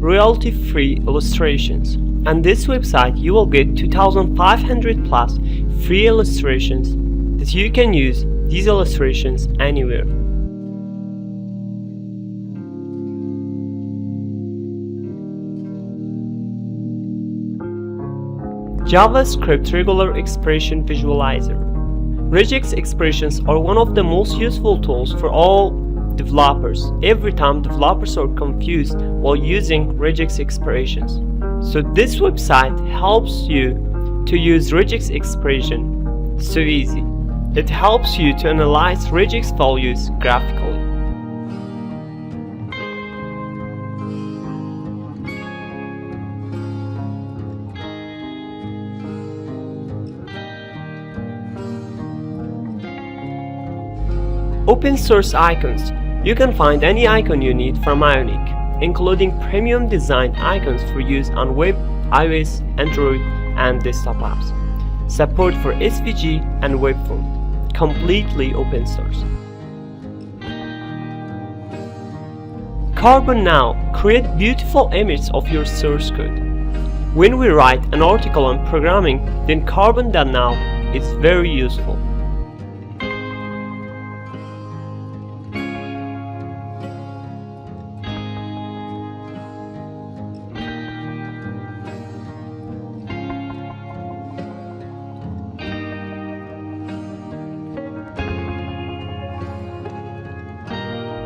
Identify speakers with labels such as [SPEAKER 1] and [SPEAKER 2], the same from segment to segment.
[SPEAKER 1] royalty-free illustrations. On this website you will get 2500 plus free illustrations that you can use these illustrations anywhere. JavaScript Regular Expression Visualizer. Regex expressions are one of the most useful tools for all developers. Every time developers are confused while using regex expressions. So this website helps you to use regex expression. So easy. It helps you to analyze regex values graphically. Open source icons. You can find any icon you need from Ionic, including premium design icons for use on web, iOS, Android, and desktop apps. Support for SVG and webfont. Completely open source. Carbon Now. Create beautiful images of your source code. When we write an article on programming, then Carbon.now is very useful.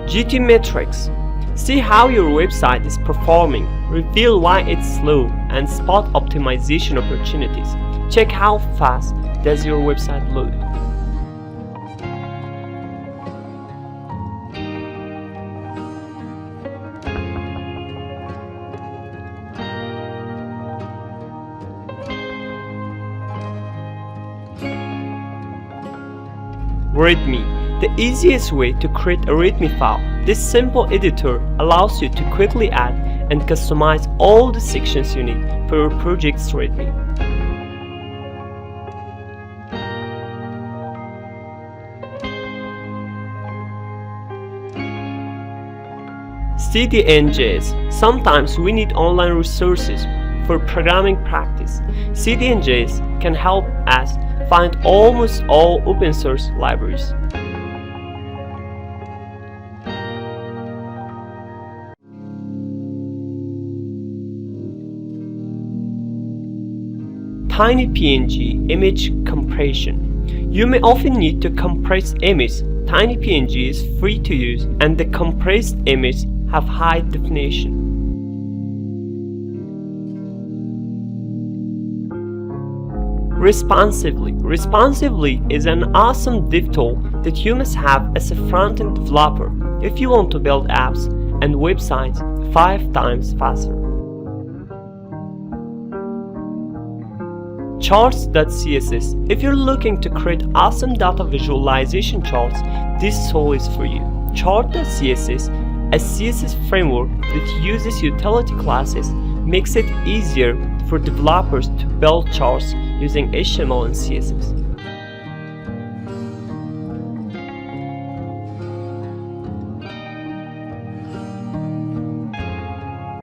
[SPEAKER 1] GT Metrics. See how your website is performing, reveal why it's slow, and spot optimization opportunities. Check how fast does your website load. README. The easiest way to create a README file. This simple editor allows you to quickly add and customize all the sections you need for your project's README. CDN.js. Sometimes we need online resources for programming practice. CDN.js can help us find almost all open source libraries. TinyPNG image compression. You may often need to compress image. TinyPNG is free to use and the compressed image have high definition. Responsively. Responsively is an awesome dev tool that you must have as a front-end developer if you want to build apps and websites 5 times faster. Charts.css. If you're looking to create awesome data visualization charts, this tool is for you. Chart.css, a CSS framework that uses utility classes, makes it easier for developers to build charts using HTML and CSS.